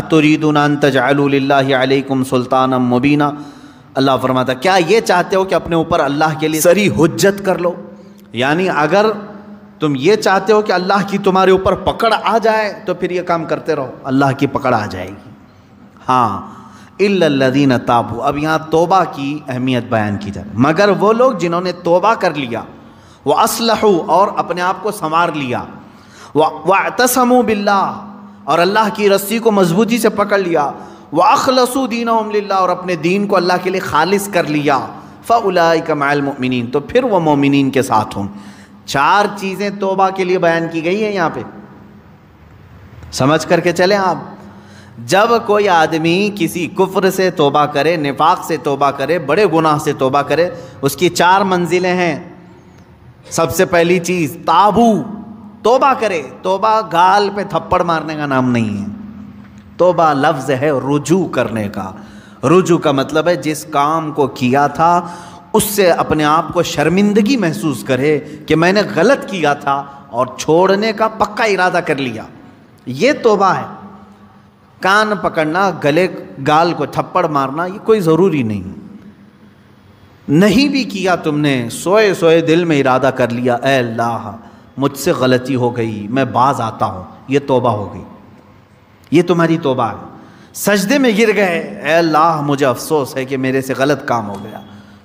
تريدون ان تجعلوا للہ علیکم سلطانا مبینا، اللہ فرماتا کیا یہ چاہتے ہو کہ اپنے اوپر اللہ کے لیے سری حجت کر لو؟ یعنی اگر تم یہ چاہتے ہو کہ اللہ کی تمہارے اوپر پکڑ آ جائے تو پھر یہ کام کرتے رہو، اللہ کی پکڑ آ جائے گی۔ ہاں الا الذین تابوا، اب یہاں توبہ کی اہمیت بیان کی جائے، مگر وہ لوگ جنہوں نے توبہ کر لیا، واصلحوا اور اپنے آپ کو سنوار لیا، واعتصموا باللہ اور اللہ کی رسی کو مضبوطی سے پکڑ لیا، واخلصوا دینہم للہ اور اپنے دین کو اللہ کے لیے خالص کر لیا، فاولئک مع المؤمنین تو پھر وہ مومنین کے ساتھ ہوں۔ چار چیزیں توبہ کے لیے بیان کی گئی ہیں یہاں پہ، سمجھ کر کے چلیں آپ۔ جب کوئی آدمی کسی کفر سے توبہ کرے، نفاق سے توبہ کرے، بڑے گناہ سے توبہ کرے، اس کی چار منزلیں ہیں۔ سب سے پہلی چیز تابو، توبہ کرے۔ توبہ گال پہ تھپڑ مارنے کا نام نہیں ہے، توبہ لفظ ہے رجوع کرنے کا۔ رجوع کا مطلب ہے جس کام کو کیا تھا اس سے اپنے آپ کو شرمندگی محسوس کرے کہ میں نے غلط کیا تھا اور چھوڑنے کا پکا ارادہ کر لیا، یہ توبہ ہے۔ کان پکڑنا، گلے گال کو تھپڑ مارنا یہ کوئی ضروری نہیں۔ نہیں بھی کیا تم نے، سوئے سوئے دل میں ارادہ کر لیا اے اللہ مجھ سے غلطی ہو گئی، میں باز آتا ہوں، یہ توبہ ہو گئی، یہ تمہاری توبہ ہے۔ سجدے میں گر گئے، اے اللہ مجھے افسوس ہے کہ میرے سے غلط کام ہو گیا،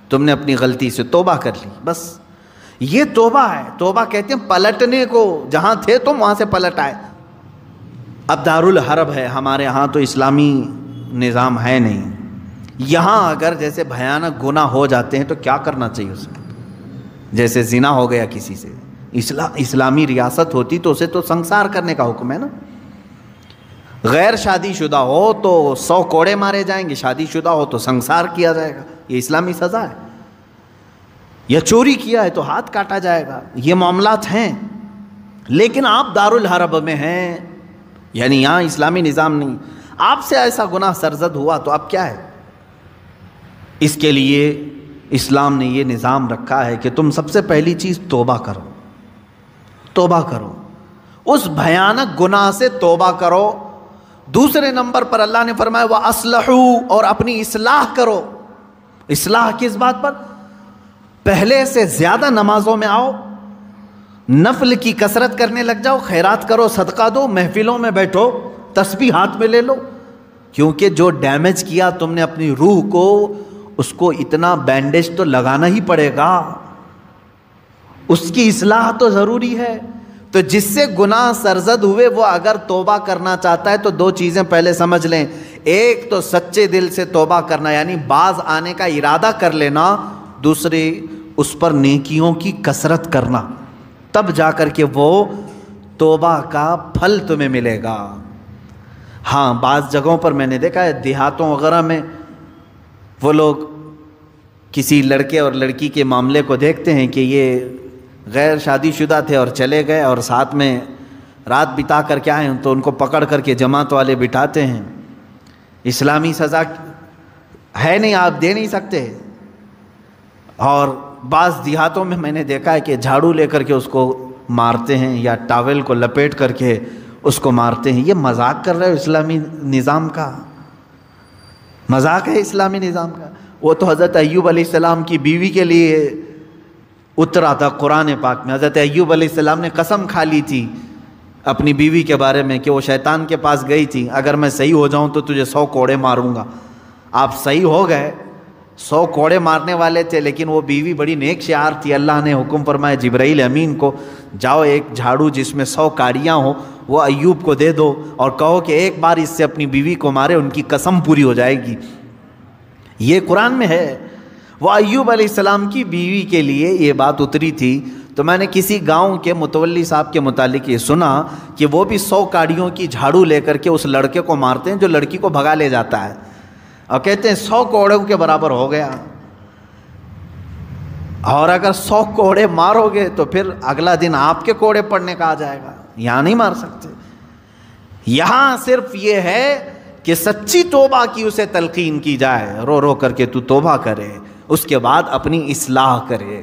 تم نے اپنی غلطی سے توبہ کر لی، بس یہ توبہ ہے۔ توبہ کہتے ہیں پلٹنے کو، جہاں تھے تم وہاں سے پلٹ آئے۔ اب دارالحرب ہے، ہمارے ہاں تو اسلامی نظام ہے نہیں، یہاں اگر جیسے بھیانک گناہ ہو جاتے ہیں تو کیا کرنا چاہیے اس میں؟ جیسے زنا ہو گیا کسی سے، اسلامی ریاست ہوتی تو اسے تو سنسار کرنے کا حکم ہے نا۔ غیر شادی شدہ ہو تو 100 کوڑے مارے جائیں گے، شادی شدہ ہو تو سنسار کیا جائے گا، یہ اسلامی سزا ہے۔ یا چوری کیا ہے تو ہاتھ کاٹا جائے گا، یہ معاملات ہیں۔ لیکن آپ دارالحرب میں ہیں، یعنی یہاں اسلامی نظام نہیں، آپ سے ایسا گناہ سرزد ہوا تو اب کیا ہے؟ اس کے لیے اسلام نے یہ نظام رکھا ہے کہ تم سب سے پہلی چیز توبہ کرو، توبہ کرو، اس بھیانک گناہ سے توبہ کرو۔ دوسرے نمبر پر اللہ نے فرمایا وَأَصْلَحُوا اور اپنی اصلاح کرو۔ اصلاح کس بات پر؟ پہلے سے زیادہ نمازوں میں آؤ، نفل کی کثرت کرنے لگ جاؤ، خیرات کرو، صدقہ دو، محفلوں میں بیٹھو، تسبیح ہاتھ میں لے لو، کیونکہ جو ڈیمیج کیا تم نے اپنی روح کو، اس کو اتنا بینڈیج تو لگانا ہی پڑے گا، اس کی اصلاح تو ضروری ہے۔ تو جس سے گناہ سرزد ہوئے وہ اگر توبہ کرنا چاہتا ہے تو دو چیزیں پہلے سمجھ لیں، ایک تو سچے دل سے توبہ کرنا یعنی باز آنے کا ارادہ کر لینا، دوسری اس پر نیکیوں کی کثرت کرنا، تب جا کر کے وہ توبہ کا پھل تمہیں ملے گا۔ ہاں بعض جگہوں پر میں نے دیکھا ہے دیہاتوں وغیرہ میں وہ لوگ کسی لڑکے اور لڑکی کے معاملے کو دیکھتے ہیں کہ یہ غیر شادی شدہ تھے اور چلے گئے اور ساتھ میں رات بتا کر کے آئے تو ان کو پکڑ کر کے جماعت والے بٹھاتے ہیں۔ اسلامی سزا ہے نہیں، آپ دے نہیں سکتے۔ اور بعض دیہاتوں میں نے دیکھا ہے کہ جھاڑو لے کر کے اس کو مارتے ہیں یا ٹاول کو لپیٹ کر کے اس کو مارتے ہیں۔ یہ مذاق کر رہے ہو اسلامی نظام کا؟ مذاق ہے اسلامی نظام کا؟ وہ تو حضرت ایوب علیہ السلام کی بیوی کے لیے اترا تھا قرآن پاک میں۔ حضرت ایوب علیہ السلام نے قسم کھا لی تھی اپنی بیوی کے بارے میں کہ وہ شیطان کے پاس گئی تھی، اگر میں صحیح ہو جاؤں تو تجھے 100 کوڑے ماروں گا۔ آپ صحیح ہو گئے، 100 کوڑے مارنے والے تھے، لیکن وہ بیوی بڑی نیک شعار تھی۔ اللہ نے حکم فرمایا جبرائیل امین کو، جاؤ ایک جھاڑو جس میں 100 کاڑیاں ہوں وہ ایوب کو دے دو اور کہو کہ ایک بار اس سے اپنی بیوی کو مارے، ان کی قسم پوری ہو جائے گی۔ یہ قرآن میں ہے۔ وہ ایوب علیہ السلام کی بیوی کے لیے یہ بات اتری تھی۔ تو میں نے کسی گاؤں کے متولی صاحب کے متعلق یہ سنا کہ وہ بھی 100 کاڑیوں کی جھاڑو لے کر کے اس لڑکے کو مارتے ہیں جو لڑکی کو بھگا لے جاتا ہے، اور کہتے ہیں 100 کوڑوں کے برابر ہو گیا۔ اور اگر 100 کوڑے مارو گے تو پھر اگلا دن آپ کے کوڑے پڑنے کا آ جائے گا، یہاں نہیں مار سکتے۔ یہاں صرف یہ ہے کہ سچی توبہ کی اسے تلقین کی جائے، رو رو کر کے تو توبہ کرے، اس کے بعد اپنی اصلاح کرے۔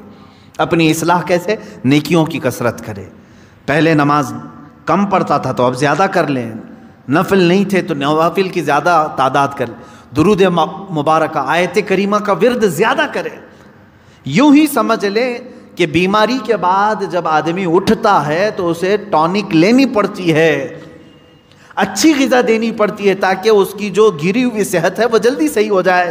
اپنی اصلاح کیسے؟ نیکیوں کی کثرت کرے۔ پہلے نماز کم پڑھتا تھا تو اب زیادہ کر لیں، نفل نہیں تھے تو نوافل کی زیادہ تعداد کر لے، درود مبارکہ آیت کریمہ کا ورد زیادہ کرے۔ یوں ہی سمجھ لیں کہ بیماری کے بعد جب آدمی اٹھتا ہے تو اسے ٹونک لینی پڑتی ہے، اچھی غذا دینی پڑتی ہے تاکہ اس کی جو گری ہوئی صحت ہے وہ جلدی صحیح ہو جائے۔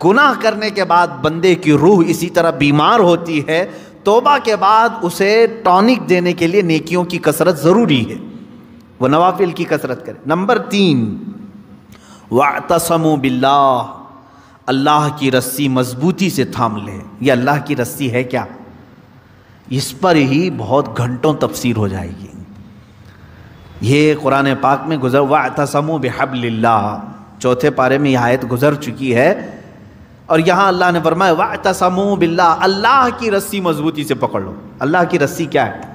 گناہ کرنے کے بعد بندے کی روح اسی طرح بیمار ہوتی ہے، توبہ کے بعد اسے ٹونک دینے کے لیے نیکیوں کی کثرت ضروری ہے، وہ نوافل کی کثرت کرے۔ نمبر 3، وَاعْتَصَمُوا بِاللَّهِ، اللہ کی رسی مضبوطی سے تھام لے۔ یہ اللہ کی رسی ہے کیا؟ اس پر ہی بہت گھنٹوں تفسیر ہو جائے گی۔ یہ قرآن پاک میں گزر وَاعْتَصَمُوا بِحَبْلِ اللَّهِ، چوتھے پارے میں یہ آیت گزر چکی ہے، اور یہاں اللہ نے فرمایا وَاعْتَصَمُوا بِاللَّهِ، اللہ کی رسی مضبوطی سے پکڑ لو۔ اللہ کی رسی کیا ہے؟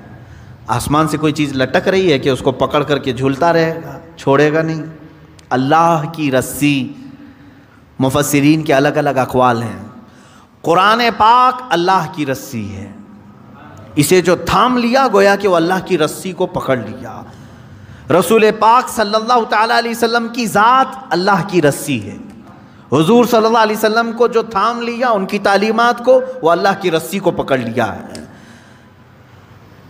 آسمان سے کوئی چیز لٹک رہی ہے کہ اس کو پکڑ کر کے جھولتا رہے گا، چھوڑے گا نہیں؟ اللہ کی رسی، مفسرین کے الگ الگ اقوال ہیں۔ قرآن پاک اللہ کی رسی ہے، اسے جو تھام لیا گویا کہ وہ اللہ کی رسی کو پکڑ لیا۔ رسول پاک صلی اللہ تعالیٰ علیہ وسلم کی ذات اللہ کی رسی ہے، حضور صلی اللہ علیہ وسلم کو جو تھام لیا، ان کی تعلیمات کو، وہ اللہ کی رسی کو پکڑ لیا ہے۔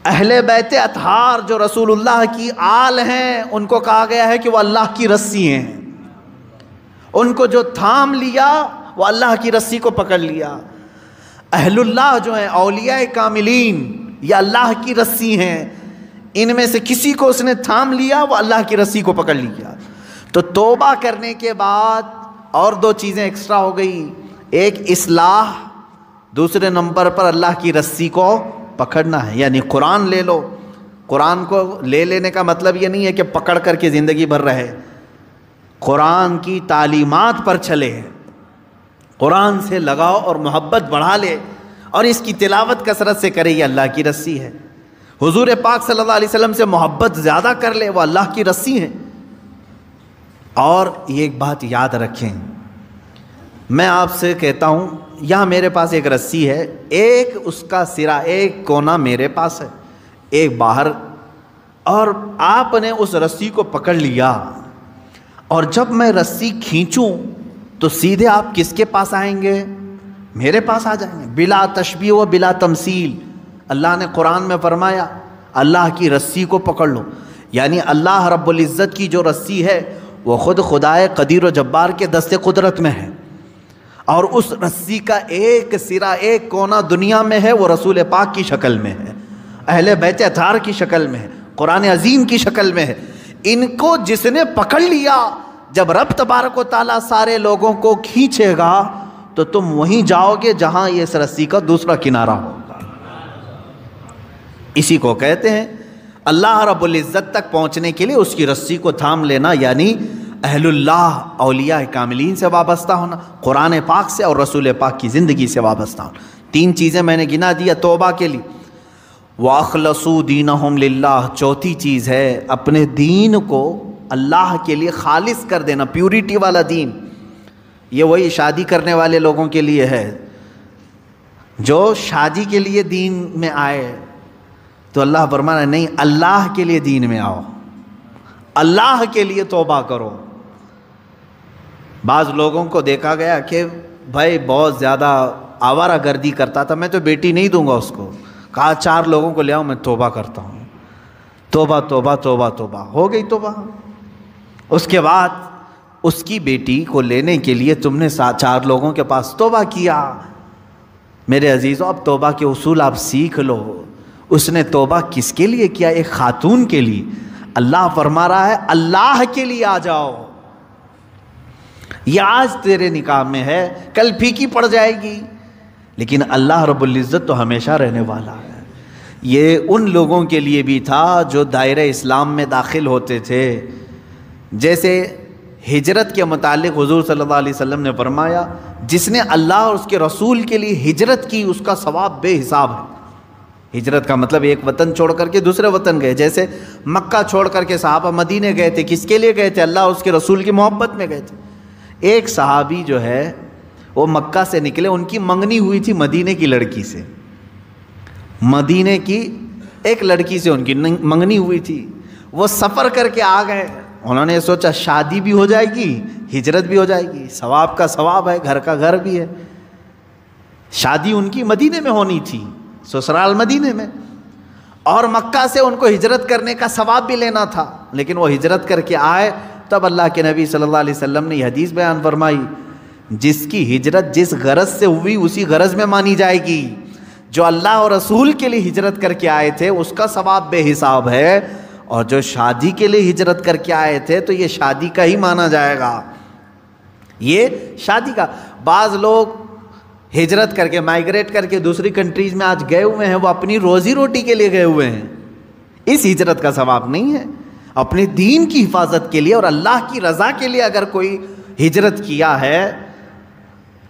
اہل بیت اطہار جو رسول اللہ کی آل ہیں، ان کو کہا گیا ہے کہ وہ اللہ کی رسی ہیں، ان کو جو تھام لیا وہ اللہ کی رسی کو پکڑ لیا۔ اہل اللہ جو ہیں، اولیاء کاملین، یہ اللہ کی رسی ہیں، ان میں سے کسی کو اس نے تھام لیا وہ اللہ کی رسی کو پکڑ لیا۔ تو توبہ کرنے کے بعد اور 2 چیزیں ایکسٹرا ہو گئی، ایک اصلاح، دوسرے نمبر پر اللہ کی رسی کو پکڑنا ہے، یعنی قرآن لے لو۔ قرآن کو لے لینے کا مطلب یہ نہیں ہے کہ پکڑ کر کے زندگی بھر رہے، قرآن کی تعلیمات پر چلے، قرآن سے لگاؤ اور محبت بڑھا لے، اور اس کی تلاوت کثرت سے کرے، یہ اللہ کی رسی ہے۔ حضور پاک صلی اللہ علیہ وسلم سے محبت زیادہ کر لے، وہ اللہ کی رسی ہے۔ اور یہ ایک بات یاد رکھیں، میں آپ سے کہتا ہوں، یہاں میرے پاس ایک رسی ہے، ایک اس کا سرا، ایک کونا میرے پاس ہے، ایک باہر، اور آپ نے اس رسی کو پکڑ لیا، اور جب میں رسی کھینچوں تو سیدھے آپ کس کے پاس آئیں گے؟ میرے پاس آ جائیں گے، بلا تشبیہ و بلا تمثیل۔ اللہ نے قرآن میں فرمایا اللہ کی رسی کو پکڑ لو، یعنی اللہ رب العزت کی جو رسی ہے وہ خود خدائے قدیر و جبار کے دست قدرت میں ہے، اور اس رسی کا ایک سرا، ایک کونا دنیا میں ہے، وہ رسول پاک کی شکل میں ہے، اہل بیت اطہار کی شکل میں ہے، قرآن عظیم کی شکل میں ہے۔ ان کو جس نے پکڑ لیا، جب رب تبارک و تعالیٰ سارے لوگوں کو کھینچے گا تو تم وہیں جاؤ گے جہاں یہ اس رسی کا دوسرا کنارہ ہوگا۔ اسی کو کہتے ہیں اللہ رب العزت تک پہنچنے کے لیے اس کی رسی کو تھام لینا، یعنی اہل اللہ، اولیاء کاملین سے وابستہ ہونا، قرآن پاک سے اور رسول پاک کی زندگی سے وابستہ ہونا۔ 3 چیزیں میں نے گنا دیا توبہ کے لیے۔ وَأَخْلَصُوا دِينَهُمْ لِلَّهِ، چوتھی چیز ہے اپنے دین کو اللہ کے لیے خالص کر دینا، پیورٹی والا دین۔ یہ وہی شادی کرنے والے لوگوں کے لیے ہے، جو شادی کے لیے دین میں آئے تو اللہ فرمانا نہیں، اللہ کے لیے دین میں آؤ، اللہ کے لیے توبہ کرو۔ بعض لوگوں کو دیکھا گیا کہ بھائی بہت زیادہ آوارہ گردی کرتا تھا، میں تو بیٹی نہیں دوں گا اس کو، کہا 4 لوگوں کو لے آؤ، میں توبہ کرتا ہوں، توبہ توبہ توبہ توبہ، ہو گئی توبہ۔ اس کے بعد اس کی بیٹی کو لینے کے لیے تم نے 4 لوگوں کے پاس توبہ کیا۔ میرے عزیزوں، اب توبہ کے اصول آپ سیکھ لو۔ اس نے توبہ کس کے لیے کیا؟ ایک خاتون کے لیے۔ اللہ فرما رہا ہے اللہ کے لیے آ جاؤ، یہ آج تیرے نکاح میں ہے، کل پھیکی پڑ جائے گی، لیکن اللہ رب العزت تو ہمیشہ رہنے والا ہے۔ یہ ان لوگوں کے لیے بھی تھا جو دائرہ اسلام میں داخل ہوتے تھے، جیسے ہجرت کے متعلق حضور صلی اللہ علیہ وسلم نے فرمایا جس نے اللہ اور اس کے رسول کے لیے ہجرت کی اس کا ثواب بے حساب ہے۔ ہجرت کا مطلب ایک وطن چھوڑ کر کے دوسرے وطن گئے، جیسے مکہ چھوڑ کر کے صحابہ مدینے گئے تھے، کس کے لیے گئے تھے؟ اللہ اور اس کے رسول کی محبت میں گئے تھے۔ ایک صحابی جو ہے وہ مکہ سے نکلے، ان کی منگنی ہوئی تھی مدینے کی لڑکی سے، مدینے کی ایک لڑکی سے ان کی منگنی ہوئی تھی، وہ سفر کر کے آ گئے، انہوں نے سوچا شادی بھی ہو جائے گی، ہجرت بھی ہو جائے گی، ثواب کا ثواب ہے، گھر کا گھر بھی ہے۔ شادی ان کی مدینے میں ہونی تھی، سسرال مدینے میں، اور مکہ سے ان کو ہجرت کرنے کا ثواب بھی لینا تھا، لیکن وہ ہجرت کر کے آئے۔ تب اللہ کے نبی صلی اللہ علیہ وسلم نے یہ حدیث بیان فرمائی، جس کی ہجرت جس غرض سے ہوئی اسی غرض میں مانی جائے گی۔ جو اللہ اور رسول کے لیے ہجرت کر کے آئے تھے اس کا ثواب بے حساب ہے، اور جو شادی کے لیے ہجرت کر کے آئے تھے تو یہ شادی کا ہی مانا جائے گا، یہ شادی کا۔ بعض لوگ ہجرت کر کے مائیگریٹ کر کے دوسری کنٹریز میں آج گئے ہوئے ہیں، وہ اپنی روزی روٹی کے لیے گئے ہوئے ہیں، اس ہجرت کا ثواب نہیں ہے۔ اپنے دین کی حفاظت کے لیے اور اللہ کی رضا کے لیے اگر کوئی ہجرت کیا ہے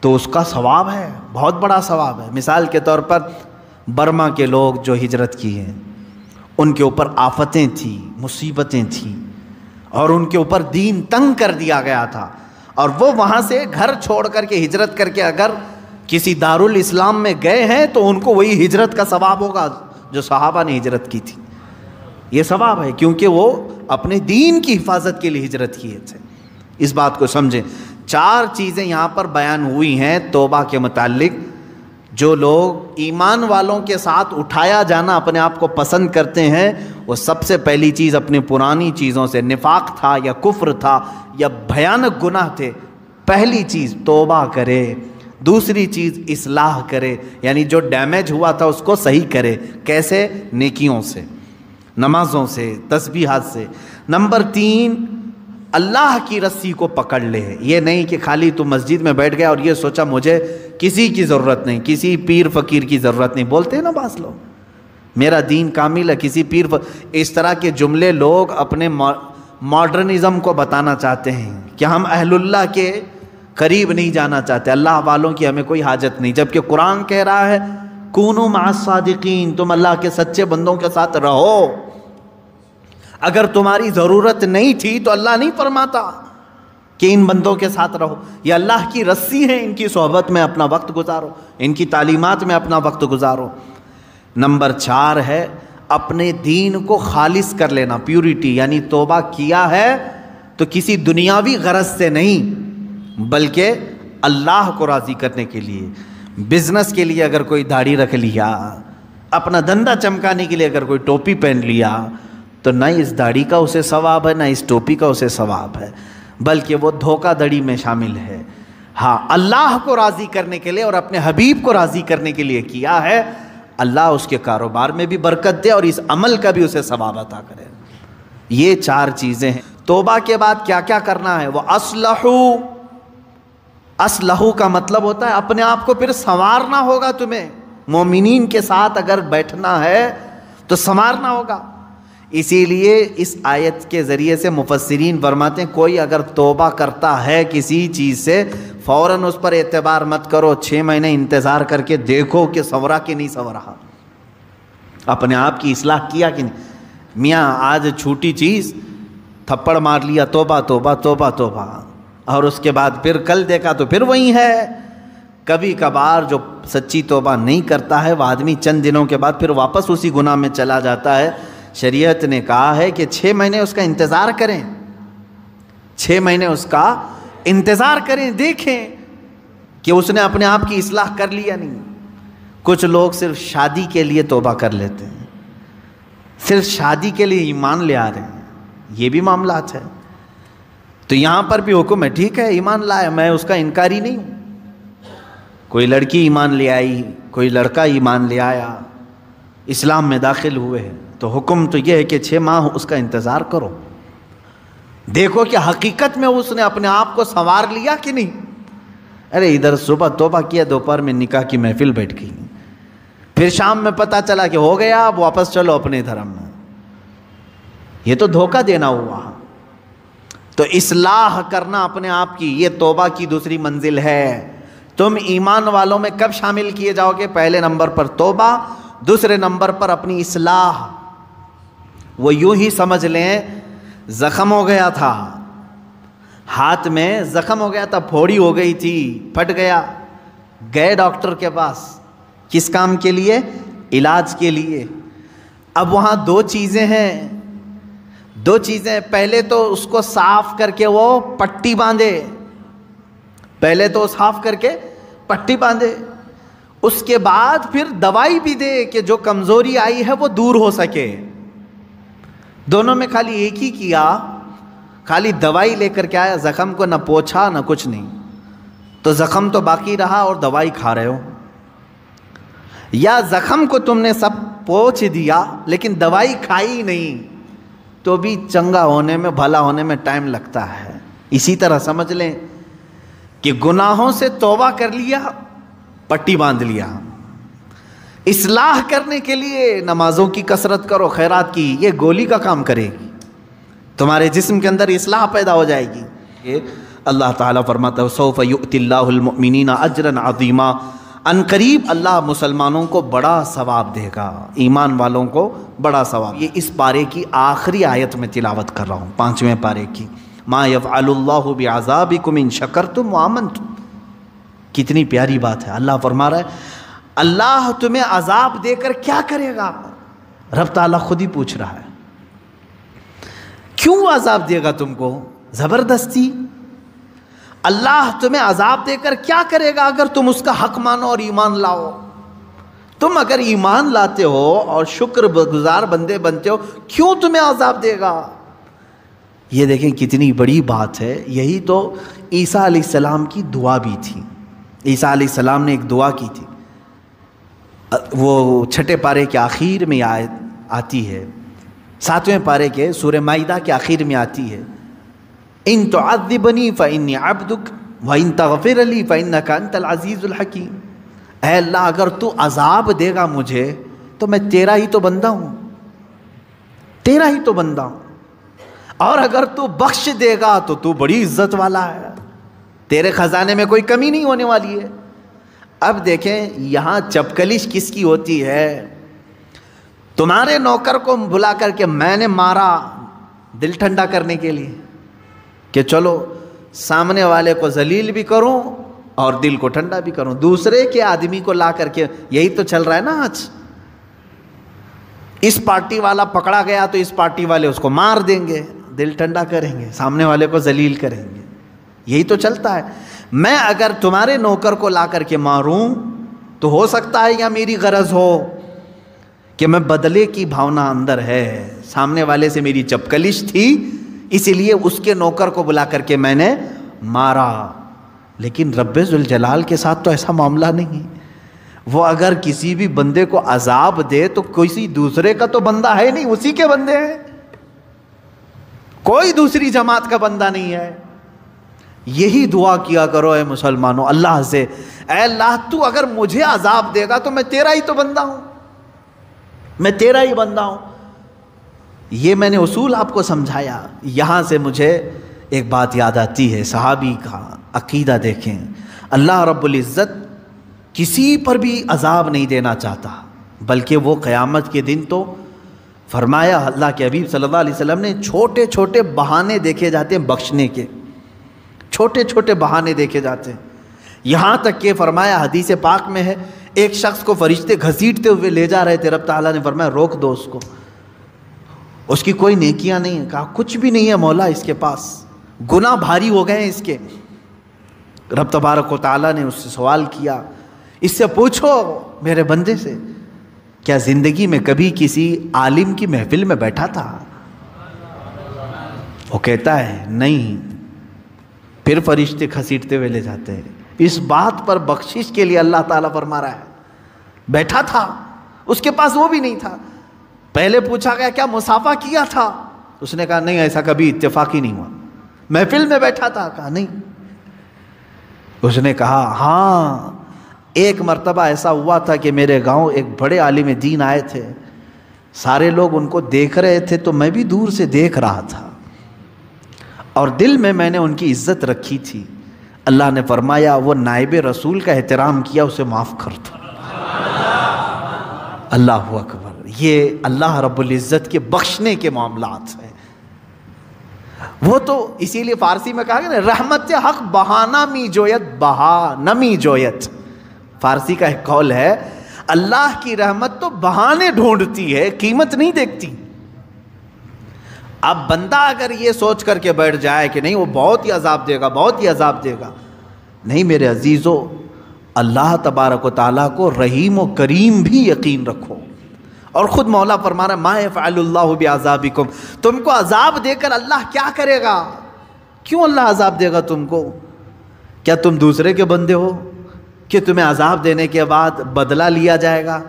تو اس کا ثواب ہے، بہت بڑا ثواب ہے۔ مثال کے طور پر برما کے لوگ جو ہجرت کی ہیں، ان کے اوپر آفتیں تھیں، مصیبتیں تھیں، اور ان کے اوپر دین تنگ کر دیا گیا تھا، اور وہ وہاں سے گھر چھوڑ کر کے ہجرت کر کے اگر کسی دارالاسلام میں گئے ہیں تو ان کو وہی ہجرت کا ثواب ہوگا جو صحابہ نے ہجرت کی تھی۔ یہ ثواب ہے کیونکہ وہ اپنے دین کی حفاظت کے لیے ہجرت کیے تھے۔ اس بات کو سمجھیں۔ 4 چیزیں یہاں پر بیان ہوئی ہیں توبہ کے متعلق۔ جو لوگ ایمان والوں کے ساتھ اٹھایا جانا اپنے آپ کو پسند کرتے ہیں، وہ سب سے پہلی چیز اپنی پرانی چیزوں سے، نفاق تھا یا کفر تھا یا بھیانک گناہ تھے، پہلی چیز توبہ کرے۔ دوسری چیز اصلاح کرے، یعنی جو ڈیمیج ہوا تھا اس کو صحیح کرے۔ کیسے؟ نیکیوں سے، نمازوں سے، تسبیحات سے۔ نمبر 3، اللہ کی رسی کو پکڑ لے۔ یہ نہیں کہ خالی تو مسجد میں بیٹھ گیا اور یہ سوچا مجھے کسی کی ضرورت نہیں، کسی پیر فقیر کی ضرورت نہیں، بولتے ہیں نا بعض لوگ، میرا دین کامل ہے، کسی پیر اس طرح کے جملے لوگ اپنے ماڈرنزم کو بتانا چاہتے ہیں کہ ہم اہل اللہ کے قریب نہیں جانا چاہتے، اللہ والوں کی ہمیں کوئی حاجت نہیں، جبکہ قرآن کہہ رہا ہے کونوا مع الصادقین، تم اللہ کے سچے بندوں کے ساتھ رہو۔ اگر تمہاری ضرورت نہیں تھی تو اللہ نہیں فرماتا کہ ان بندوں کے ساتھ رہو، یہ اللہ کی رسی ہے، ان کی صحبت میں اپنا وقت گزارو، ان کی تعلیمات میں اپنا وقت گزارو۔ نمبر 4 ہے اپنے دین کو خالص کر لینا، پیورٹی، یعنی توبہ کیا ہے تو کسی دنیاوی غرض سے نہیں بلکہ اللہ کو راضی کرنے کے لیے۔ بزنس کے لیے اگر کوئی داڑھی رکھ لیا، اپنا دھندا چمکانے کے لیے اگر کوئی ٹوپی پہن لیا، تو نہ اس داڑھی کا اسے ثواب ہے نہ اس ٹوپی کا اسے ثواب ہے، بلکہ وہ دھوکہ دڑی میں شامل ہے۔ ہاں، اللہ کو راضی کرنے کے لیے اور اپنے حبیب کو راضی کرنے کے لیے کیا ہے، اللہ اس کے کاروبار میں بھی برکت دے اور اس عمل کا بھی اسے ثواب عطا کرے۔ یہ 4 چیزیں ہیں۔ توبہ کے بعد کیا کیا کرنا ہے؟ وہ اصلحو کا مطلب ہوتا ہے اپنے آپ کو پھر سنوارنا ہوگا۔ تمہیں مومنین کے ساتھ اگر بیٹھنا ہے تو سنوارنا ہوگا۔ اسی لیے اس آیت کے ذریعے سے مفسرین فرماتے ہیں کوئی اگر توبہ کرتا ہے کسی چیز سے، فوراً اس پر اعتبار مت کرو، 6 مہینے انتظار کر کے دیکھو کہ سنورا کہ نہیں سنورا، اپنے آپ کی اصلاح کیا کہ نہیں۔ میاں آج چھوٹی چیز تھپڑ مار لیا، توبہ توبہ توبہ توبہ، اور اس کے بعد پھر کل دیکھا تو پھر وہی ہے۔ کبھی کبھار جو سچی توبہ نہیں کرتا ہے وہ آدمی چند دنوں کے بعد پھر واپس اسی گناہ میں چلا جاتا ہے۔ شریعت نے کہا ہے کہ 6 مہینے اس کا انتظار کریں، 6 مہینے اس کا انتظار کریں، دیکھیں کہ اس نے اپنے آپ کی اصلاح کر لی یا نہیں۔ کچھ لوگ صرف شادی کے لیے توبہ کر لیتے ہیں، صرف شادی کے لیے ایمان لے آ رہے ہیں، یہ بھی معاملات ہے۔ تو یہاں پر بھی حکم ہے، ٹھیک ہے ایمان لائے، میں اس کا انکاری نہیں ہوں۔ کوئی لڑکی ایمان لے آئی، کوئی لڑکا ایمان لے آیا، اسلام میں داخل ہوئے ہیں، تو حکم تو یہ ہے کہ 6 ماہ اس کا انتظار کرو، دیکھو کہ حقیقت میں اس نے اپنے آپ کو سنوار لیا کہ نہیں۔ ارے ادھر صبح توبہ کیا، دوپہر میں نکاح کی محفل بیٹھ گئی، پھر شام میں پتہ چلا کہ ہو گیا، اب واپس چلو اپنے دھرم میں، یہ تو دھوکہ دینا ہوا۔ تو اصلاح کرنا اپنے آپ کی، یہ توبہ کی دوسری منزل ہے۔ تم ایمان والوں میں کب شامل کیے جاؤ گے؟ پہلے نمبر پر توبہ، دوسرے نمبر پر اپنی اصلاح۔ وہ یوں ہی سمجھ لیں زخم ہو گیا تھا، ہاتھ میں زخم ہو گیا تھا، پھوڑی ہو گئی تھی، پھٹ گیا، گئے ڈاکٹر کے پاس، کس کام کے لیے؟ علاج کے لیے۔ اب وہاں 2 چیزیں ہیں، دو چیزیں، پہلے تو اس کو صاف کر کے وہ پٹی باندھے، پہلے تو صاف کر کے پٹی باندھے، اس کے بعد پھر دوائی بھی دے کہ جو کمزوری آئی ہے وہ دور ہو سکے۔ دونوں میں خالی ایک ہی کیا، خالی دوائی لے کر کے آیا، زخم کو نہ پوچھا نہ کچھ نہیں، تو زخم تو باقی رہا اور دوائی کھا رہے ہو، یا زخم کو تم نے سب پوچھ دیا لیکن دوائی کھائی نہیں تو بھی چنگا ہونے میں، بھلا ہونے میں ٹائم لگتا ہے۔ اسی طرح سمجھ لیں کہ گناہوں سے توبہ کر لیا، پٹی باندھ لیا، اصلاح کرنے کے لیے نمازوں کی کثرت کرو، خیرات کی، یہ گولی کا کام کرے گی، تمہارے جسم کے اندر اصلاح پیدا ہو جائے گی۔ یہ اللہ تعالیٰ فرماتا ہے سوف یؤتی اللہ المؤمنین اجرا عظیما، ان قریب اللہ مسلمانوں کو بڑا ثواب دے گا، ایمان والوں کو بڑا ثواب۔ یہ اس پارے کی آخری آیت میں تلاوت کر رہا ہوں، 5ویں پارے کی، ما یفعل اللہ بعذابکم ان شکرتم وآمنتم۔ کتنی پیاری بات ہے، اللہ فرما رہا ہے اللہ تمہیں عذاب دے کر کیا کرے گا؟ رب تعالیٰ خود ہی پوچھ رہا ہے کیوں عذاب دے گا تم کو؟ زبردستی اللہ تمہیں عذاب دے کر کیا کرے گا اگر تم اس کا حق مانو اور ایمان لاؤ؟ تم اگر ایمان لاتے ہو اور شکر گزار بندے بنتے ہو، کیوں تمہیں عذاب دے گا؟ یہ دیکھیں کتنی بڑی بات ہے۔ یہی تو عیسیٰ علیہ السلام کی دعا بھی تھی۔ عیسیٰ علیہ السلام نے ایک دعا کی تھی، وہ 6 پارے کے آخر میں آیت آتی ہے، 7ویں پارے کے سورہ مائدہ کے آخر میں آتی ہے، ان تعذبنی فانی عبدک وان تغفر لی فانک انت العزیز الحکیم۔ اے اللہ اگر تو عذاب دے گا مجھے تو میں تیرا ہی تو بندہ ہوں، تیرا ہی تو بندہ ہوں، اور اگر تو بخش دے گا تو تو بڑی عزت والا ہے، تیرے خزانے میں کوئی کمی نہیں ہونے والی ہے۔ اب دیکھیں یہاں چپکلش کس کی ہوتی ہے؟ تمہارے نوکر کو بلا کر کے میں نے مارا دل ٹھنڈا کرنے کے لیے کہ چلو سامنے والے کو ذلیل بھی کروں اور دل کو ٹھنڈا بھی کروں، دوسرے کے آدمی کو لا کر کے، یہی تو چل رہا ہے نا آج۔ اس پارٹی والا پکڑا گیا تو اس پارٹی والے اس کو مار دیں گے، دل ٹھنڈا کریں گے، سامنے والے کو ذلیل کریں گے، یہی تو چلتا ہے۔ میں اگر تمہارے نوکر کو لا کر کے ماروں تو ہو سکتا ہے یا میری غرض ہو کہ میں بدلے کی بھاونا اندر ہے، سامنے والے سے میری چپکلش تھی اسی لیے اس کے نوکر کو بلا کر کے میں نے مارا، لیکن رب ذوالجلال کے ساتھ تو ایسا معاملہ نہیں۔ وہ اگر کسی بھی بندے کو عذاب دے تو کسی دوسرے کا تو بندہ ہے نہیں، اسی کے بندے ہیں، کوئی دوسری جماعت کا بندہ نہیں ہے۔ یہی دعا کیا کرو اے مسلمانوں اللہ سے، اے اللہ تو اگر مجھے عذاب دے گا تو میں تیرا ہی تو بندہ ہوں، میں تیرا ہی بندہ ہوں۔ یہ میں نے اصول آپ کو سمجھایا۔ یہاں سے مجھے ایک بات یاد آتی ہے، صحابی کا عقیدہ دیکھیں، اللہ رب العزت کسی پر بھی عذاب نہیں دینا چاہتا، بلکہ وہ قیامت کے دن تو فرمایا اللہ کے حبیب صلی اللہ علیہ وسلم نے چھوٹے چھوٹے بہانے دیکھے جاتے ہیں بخشنے کے، چھوٹے چھوٹے بہانے دیکھے جاتے ہیں، یہاں تک کہ فرمایا حدیث پاک میں ہے ایک شخص کو فرشتے گھسیٹتے ہوئے لے جا رہے تھے، رب تعالیٰ نے فرمایا روک دو اس کو، اس کی کوئی نیکیاں نہیں ہیں، کہا کچھ بھی نہیں ہے مولا اس کے پاس، گناہ بھاری ہو گئے ہیں اس کے۔ رب تبارک و تعالیٰ نے اس سے سوال کیا، اس سے پوچھو میرے بندے سے کیا زندگی میں کبھی کسی عالم کی محفل میں بیٹھا تھا؟ وہ کہتا ہے نہیں، پھر فرشتے گھسیٹتے ہوئے لے جاتے ہیں۔ اس بات پر بخشش کے لیے اللہ تعالیٰ فرما رہا ہے بیٹھا تھا، اس کے پاس وہ بھی نہیں تھا۔ پہلے پوچھا گیا کیا مصافحہ کیا تھا؟ اس نے کہا نہیں ایسا کبھی اتفاق ہی نہیں ہوا۔ محفل میں بیٹھا تھا؟ کہا نہیں۔ اس نے کہا ہاں ایک مرتبہ ایسا ہوا تھا کہ میرے گاؤں ایک بڑے عالم دین آئے تھے، سارے لوگ ان کو دیکھ رہے تھے تو میں بھی دور سے دیکھ رہا تھا اور دل میں نے ان کی عزت رکھی تھی۔ اللہ نے فرمایا وہ نائب رسول کا احترام کیا، اسے معاف کر دو۔ اللہ اکبر۔ یہ اللہ رب العزت کے بخشنے کے معاملات ہیں۔ وہ تو اسی لیے فارسی میں کہا گیا نا رحمت حق بہانہ می جویت بہا نمی جویت، فارسی کا ایک قول ہے اللہ کی رحمت تو بہانے ڈھونڈتی ہے، قیمت نہیں دیکھتی۔ اب بندہ اگر یہ سوچ کر کے بیٹھ جائے کہ نہیں وہ بہت ہی عذاب دے گا، بہت ہی عذاب دے گا، نہیں میرے عزیزو، اللہ تبارک و تعالیٰ کو رحیم و کریم بھی یقین رکھو۔ اور خود مولا فرما رہا ہے ما یفعل اللہ بعذابکم، تم کو عذاب دے کر اللہ کیا کرے گا؟ کیوں اللہ عذاب دے گا تم کو؟ کیا تم دوسرے کے بندے ہو کہ تمہیں عذاب دینے کے بعد بدلہ لیا جائے گا؟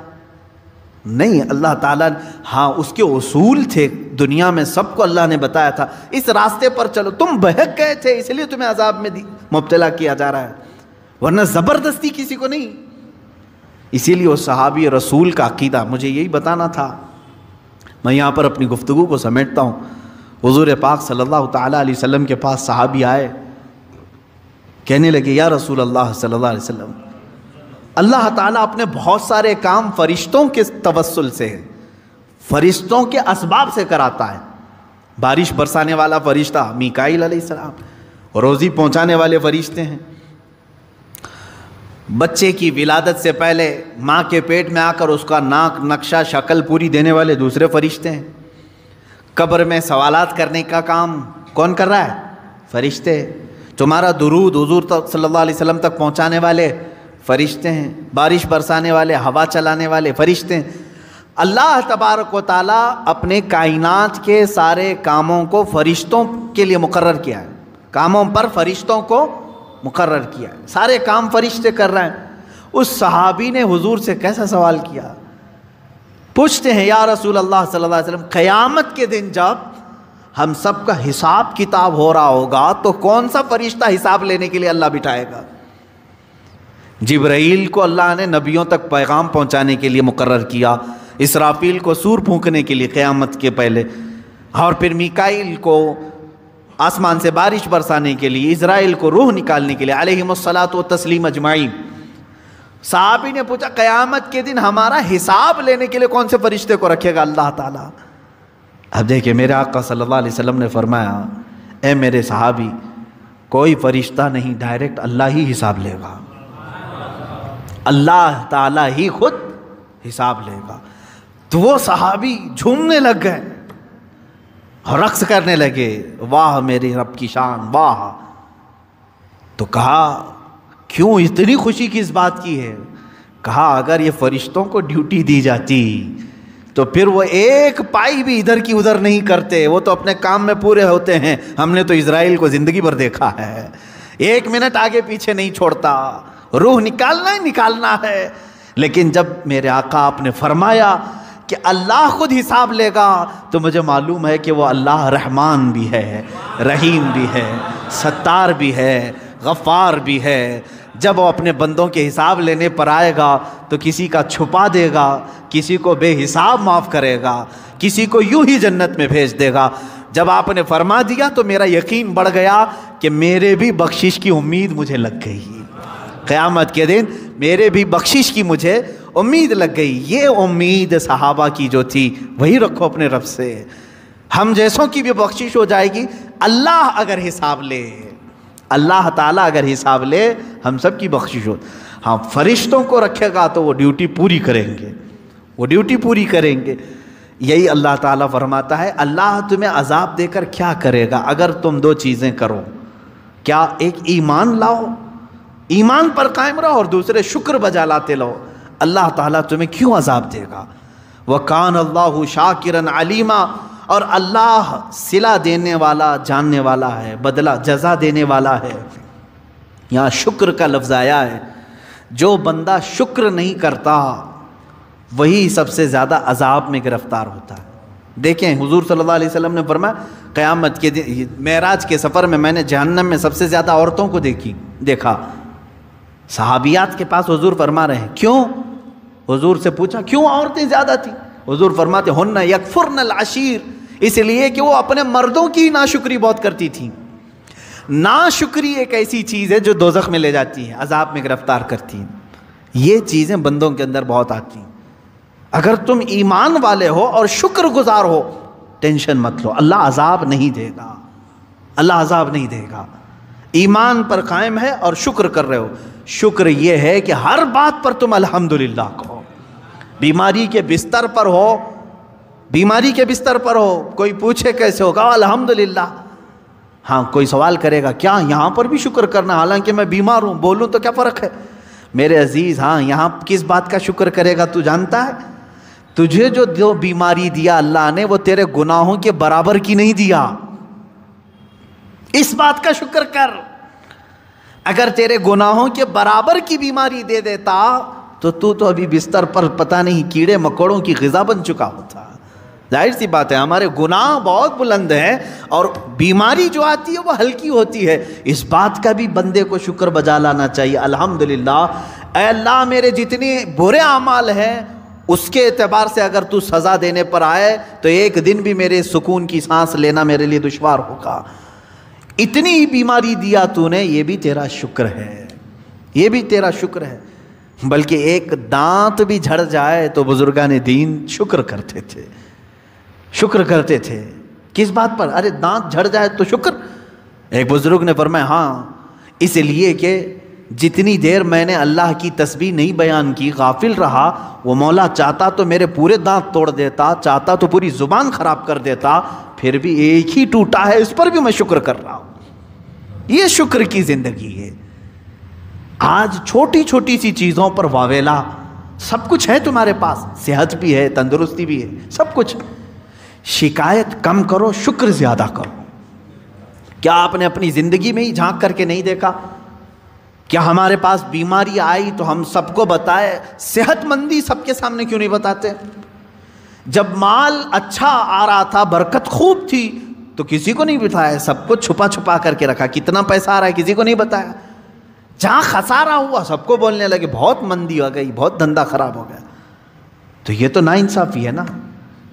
نہیں، اللہ تعالیٰ ہاں اس کے اصول تھے دنیا میں، سب کو اللہ نے بتایا تھا اس راستے پر چلو، تم بہک گئے تھے اس لیے تمہیں عذاب میں مبتلا کیا جا رہا ہے، ورنہ زبردستی کسی کو نہیں۔ اسی لیے وہ صحابی رسول کا عقیدہ مجھے یہی بتانا تھا۔ میں یہاں پر اپنی گفتگو کو سمیٹتا ہوں۔ حضور پاک صلی اللہ تعالیٰ علیہ وسلم کے پاس صحابی آئے، کہنے لگے یا رسول اللہ صلی اللہ علیہ وسلم، اللہ تعالیٰ اپنے بہت سارے کام فرشتوں کے توسل سے، فرشتوں کے اسباب سے کراتا ہے۔ بارش برسانے والا فرشتہ میکائیل علیہ السلام، روزی پہنچانے والے فرشتے ہیں، بچے کی ولادت سے پہلے ماں کے پیٹ میں آ کر اس کا ناک نقشہ شکل پوری دینے والے دوسرے فرشتے ہیں، قبر میں سوالات کرنے کا کام کون کر رہا ہے؟ فرشتے۔ تمہارا درود حضور صلی اللہ علیہ وسلم تک پہنچانے والے فرشتے ہیں، بارش برسانے والے، ہوا چلانے والے فرشتے ہیں۔ اللہ تبارک و تعالیٰ اپنے کائنات کے سارے کاموں کو فرشتوں کے لیے مقرر کیا ہے، کاموں پر فرشتوں کو مقرر کیا ہے، سارے کام فرشتے کر رہے ہیں۔ اس صحابی نے حضور سے کیسا سوال کیا؟ پوچھتے ہیں یا رسول اللہ صلی اللہ علیہ وسلم، قیامت کے دن جب ہم سب کا حساب کتاب ہو رہا ہوگا تو کون سا فرشتہ حساب لینے کے لیے اللہ بٹھائے گا؟ جبرائیل کو اللہ نے نبیوں تک پیغام پہنچانے کے لیے مقرر کیا، اسرافیل کو سور پھونکنے کے لیے قیامت کے پہلے، اور پھر میکائیل کو آسمان سے بارش برسانے کے لیے، اسرائیل کو روح نکالنے کے لیے، علیہم الصلاۃ والتسلیم اجمعین۔ صحابی نے پوچھا قیامت کے دن ہمارا حساب لینے کے لیے کون سے فرشتے کو رکھے گا اللہ تعالیٰ؟ اب دیکھیں میرے آقا صلی اللہ علیہ وسلم نے فرمایا اے میرے صحابی، کوئی فرشتہ نہیں، ڈائریکٹ اللہ ہی حساب لے گا، اللہ تعالیٰ ہی خود حساب لے گا۔ تو وہ صحابی جھومنے لگ گئے، رقص کرنے لگے، واہ میرے رب کی شان، واہ۔ تو کہا کیوں اتنی خوشی کی اس بات کی ہے؟ کہا اگر یہ فرشتوں کو ڈیوٹی دی جاتی تو پھر وہ ایک پائی بھی ادھر کی ادھر نہیں کرتے، وہ تو اپنے کام میں پورے ہوتے ہیں۔ ہم نے تو اسرائیل کو زندگی بھر دیکھا ہے، ایک منٹ آگے پیچھے نہیں چھوڑتا، روح نکالنا ہی نکالنا ہے۔ لیکن جب میرے آقا آپ نے فرمایا کہ اللہ خود حساب لے گا تو مجھے معلوم ہے کہ وہ اللہ رحمان بھی ہے، رحیم بھی ہے، ستار بھی ہے، غفار بھی ہے۔ جب وہ اپنے بندوں کے حساب لینے پر آئے گا تو کسی کا چھپا دے گا، کسی کو بے حساب معاف کرے گا، کسی کو یوں ہی جنت میں بھیج دے گا۔ جب آپ نے فرما دیا تو میرا یقین بڑھ گیا کہ میرے بھی بخشش کی امید مجھے لگ گئی، قیامت کے دن میرے بھی بخشش کی مجھے امید لگ گئی۔ یہ امید صحابہ کی جو تھی وہی رکھو اپنے رب سے، ہم جیسوں کی بھی بخشش ہو جائے گی۔ اللہ اگر حساب لے، اللہ تعالیٰ اگر حساب لے، ہم سب کی بخشش ہو۔ ہاں فرشتوں کو رکھے گا تو وہ ڈیوٹی پوری کریں گے، وہ ڈیوٹی پوری کریں گے۔ یہی اللہ تعالیٰ فرماتا ہے اللہ تمہیں عذاب دے کر کیا کرے گا اگر تم دو چیزیں کرو، کیا ایک ایمان لاؤ، ایمان پر قائم رہو، اور دوسرے شکر بجا لاتے لو، اللہ تعالیٰ تمہیں کیوں عذاب دے گا؟ وَكَانَ اللَّهُ شَاكِرًا عَلِيمًا، اور اللہ صلہ دینے والا، جاننے والا ہے، بدلہ جزا دینے والا ہے۔ یہاں شکر کا لفظ آیا ہے، جو بندہ شکر نہیں کرتا وہی سب سے زیادہ عذاب میں گرفتار ہوتا ہے۔ دیکھیں حضور صلی اللہ علیہ وسلم نے فرمایا قیامت کے دن معراج کے سفر میں نے جہنم میں سب سے زیادہ عورتوں کو دیکھا۔ صحابیات کے پاس حضور فرما رہے ہیں کیوں؟ حضور سے پوچھا کیوں عورتیں زیادہ تھیں؟ حضور فرماتے ہن یکفرن العشیر، اس لیے کہ وہ اپنے مردوں کی ناشکری بہت کرتی تھیں۔ ناشکری ایک ایسی چیز ہے جو دوزخ میں لے جاتی ہے، عذاب میں گرفتار کرتی ہے۔ یہ چیزیں بندوں کے اندر بہت آتی ہیں۔ اگر تم ایمان والے ہو اور شکر گزار ہو، ٹینشن مت لو، اللہ عذاب نہیں دے گا، اللہ عذاب نہیں دے گا۔ ایمان پر قائم ہے اور شکر کر رہے ہو۔ شکر یہ ہے کہ ہر بات پر تم الحمدللہ کہو، بیماری کے بستر پر ہو بیماری کے بستر پر ہو، کوئی پوچھے کیسے ہوگا، الحمدللہ. ہاں کوئی سوال کرے گا کیا یہاں پر بھی شکر کرنا، حالانکہ میں بیمار ہوں، بولوں تو کیا فرق ہے؟ میرے عزیز ہاں یہاں کس بات کا شکر کرے گا تو جانتا ہے؟ تجھے جو بیماری دیا اللہ نے وہ تیرے گناہوں کے برابر کی نہیں دیا، اس بات کا شکر کر. اگر تیرے گناہوں کے برابر کی بیماری دے دیتا تو ابھی بستر پر پتہ نہیں کیڑے مکوڑوں کی غذا بن چکا ہوتا. ظاہر سی بات ہے ہمارے گناہ بہت بلند ہیں اور بیماری جو آتی ہے وہ ہلکی ہوتی ہے. اس بات کا بھی بندے کو شکر بجا لانا چاہیے. الحمدللہ اے اللہ میرے جتنے برے اعمال ہیں اس کے اعتبار سے اگر تو سزا دینے پر آئے تو ایک دن بھی میرے سکون کی سانس لینا میرے لیے دشوار ہوگا. اتنی بیماری دیا تو نے، یہ بھی تیرا شکر ہے، یہ بھی تیرا شکر ہے. بلکہ ایک دانت بھی جھڑ جائے تو بزرگان دین شکر کرتے تھے، شکر کرتے تھے. کس بات پر؟ ارے دانت جھڑ جائے تو شکر. ایک بزرگ نے فرمایا ہاں اس لیے کہ جتنی دیر میں نے اللہ کی تسبیح نہیں بیان کی، غافل رہا، وہ مولا چاہتا تو میرے پورے دانت توڑ دیتا، چاہتا تو پوری زبان خراب کر دیتا، پھر بھی ایک ہی ٹوٹا ہے، اس پر بھی میں شکر کر رہا ہوں. یہ شکر کی زندگی ہے. آج چھوٹی چھوٹی سی چیزوں پر واویلا، سب کچھ ہے تمہارے پاس، صحت بھی ہے، تندرستی بھی ہے، سب کچھ. شکایت کم کرو، شکر زیادہ کرو. کیا آپ نے اپنی زندگی میں ہی جھانک کر کے نہیں دیکھا؟ کیا ہمارے پاس بیماری آئی تو ہم سب کو بتائے؟ صحت مندی سب کے سامنے کیوں نہیں بتاتے؟ جب مال اچھا آ رہا تھا، برکت خوب تھی تو کسی کو نہیں بتایا، سب کو چھپا چھپا کر کے رکھا. کتنا پیسہ آ رہا ہے کسی کو نہیں بتایا. جہاں خسارہ ہوا سب کو بولنے لگے بہت مندی ہو گئی، بہت دھندا خراب ہو گیا. تو یہ تو ناانصافی ہے نا.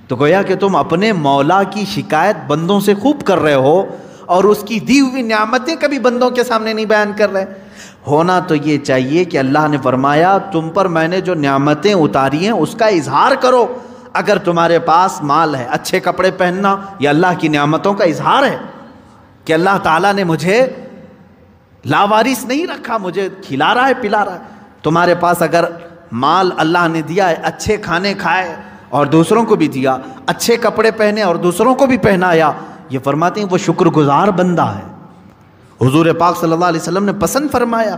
تو گویا کہ تم اپنے مولا کی شکایت بندوں سے خوب کر رہے ہو اور اس کی دی ہوئی نعمتیں کبھی بندوں کے سامنے نہیں بیان کر رہے. ہونا تو یہ چاہیے کہ اللہ نے فرمایا تم پر میں نے جو نعمتیں اتاری ہیں اس کا اظہار کرو. اگر تمہارے پاس مال ہے، اچھے کپڑے پہننا یہ اللہ کی نعمتوں کا اظہار ہے کہ اللہ تعالیٰ نے مجھے لاوارث نہیں رکھا، مجھے کھلا رہا ہے، پلا رہا ہے. تمہارے پاس اگر مال اللہ نے دیا ہے، اچھے کھانے کھائے اور دوسروں کو بھی دیا، اچھے کپڑے پہنے اور دوسروں کو بھی پہنایا، یہ فرماتے ہیں وہ شکر گزار بندہ ہے. حضور پاک صلی اللہ علیہ وسلم نے پسند فرمایا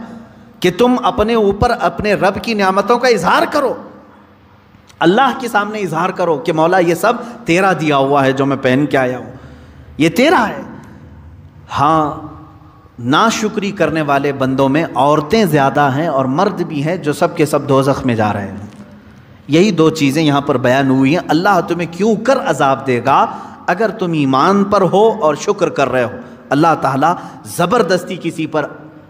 کہ تم اپنے اوپر اپنے رب کی نعمتوں کا اظہار کرو، اللہ کے سامنے اظہار کرو کہ مولا یہ سب تیرا دیا ہوا ہے، جو میں پہن کے آیا ہوں یہ تیرا ہے. ہاں ناشکری کرنے والے بندوں میں عورتیں زیادہ ہیں اور مرد بھی ہیں جو سب کے سب دوزخ میں جا رہے ہیں. یہی دو چیزیں یہاں پر بیان ہوئی ہیں. اللہ تمہیں کیوں کر عذاب دے گا؟ اگر تم ایمان پر ہو اور شکر کر رہے ہو. اللہ تعالیٰ زبردستی کسی پر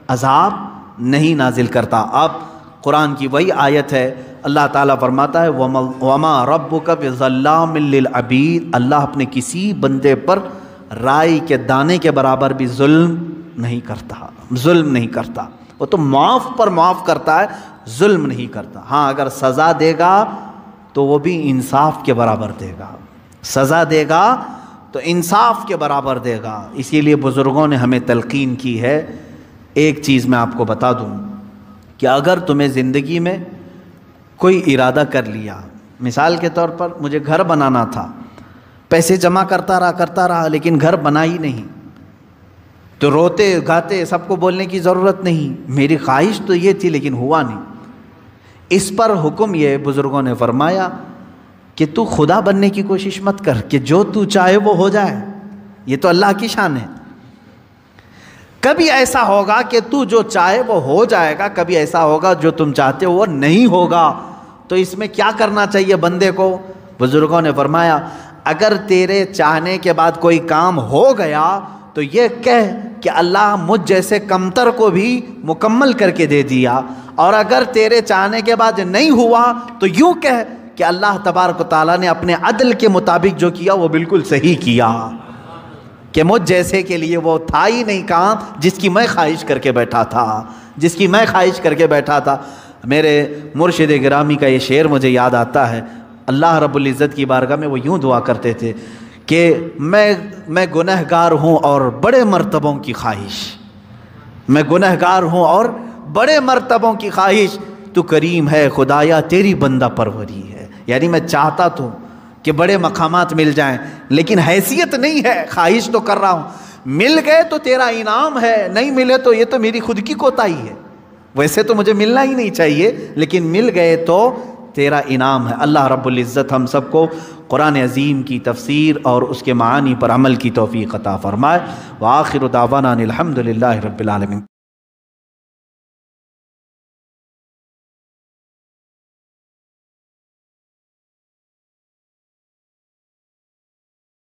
عذاب نہیں نازل کرتا. اب قرآن کی وہی آیت ہے، اللہ تعالیٰ فرماتا ہے وَمَا رَبُّكَ بِظَلَّامٍ لِّلْعَبِيدِ. اللہ اپنے کسی بندے پر رائی کے دانے کے برابر بھی ظلم نہیں کرتا، ظلم نہیں کرتا. وہ تو معاف پر معاف کرتا ہے، ظلم نہیں کرتا. ہاں اگر سزا دے گا تو وہ بھی انصاف کے برابر دے گا، سزا دے گا تو انصاف کے برابر دے گا. اسی لیے بزرگوں نے ہمیں تلقین کی ہے. ایک چیز میں آپ کو بتا دوں کہ اگر تمہیں زندگی میں کوئی ارادہ کر لیا، مثال کے طور پر مجھے گھر بنانا تھا، پیسے جمع کرتا رہا لیکن گھر بنا ہی نہیں، تو روتے گاتے سب کو بولنے کی ضرورت نہیں، میری خواہش تو یہ تھی لیکن ہوا نہیں. اس پر حکم یہ بزرگوں نے فرمایا کہ تو خدا بننے کی کوشش مت کر کہ جو تو چاہے وہ ہو جائے. یہ تو اللہ کی شان ہے. کبھی ایسا ہوگا کہ تو جو چاہے وہ ہو جائے گا، کبھی ایسا ہوگا جو تم چاہتے ہو وہ نہیں ہوگا. تو اس میں کیا کرنا چاہیے بندے کو؟ بزرگوں نے فرمایا اگر تیرے چاہنے کے بعد کوئی کام ہو گیا تو یہ کہہ کہ اللہ مجھ جیسے کمتر کو بھی مکمل کر کے دے دیا، اور اگر تیرے چاہنے کے بعد نہیں ہوا تو یوں کہہ کہ اللہ تبارک و تعالیٰ نے اپنے عدل کے مطابق جو کیا وہ بالکل صحیح کیا، کہ مجھ جیسے کے لیے وہ تھا ہی نہیں کام جس کی میں خواہش کر کے بیٹھا تھا، جس کی میں خواہش کر کے بیٹھا تھا. میرے مرشد گرامی کا یہ شعر مجھے یاد آتا ہے. اللہ رب العزت کی بارگاہ میں وہ یوں دعا کرتے تھے کہ میں گنہگار ہوں اور بڑے مرتبوں کی خواہش، میں گنہگار ہوں اور بڑے مرتبوں کی خواہش، تو کریم ہے خدایا تیری بندہ پروری ہے. یعنی میں چاہتا تو کہ بڑے مقامات مل جائیں، لیکن حیثیت نہیں ہے، خواہش تو کر رہا ہوں، مل گئے تو تیرا انعام ہے، نہیں ملے تو یہ تو میری خود کی کوتاہی ہے، ویسے تو مجھے ملنا ہی نہیں چاہیے، لیکن مل گئے تو تیرا انعام ہے۔ اللہ رب العزت ہم سب کو قرآن عظیم کی تفسیر اور اس کے معانی پر عمل کی توفیق عطا فرمائے۔ وآخر دعوانا الحمد للہ رب العالمین۔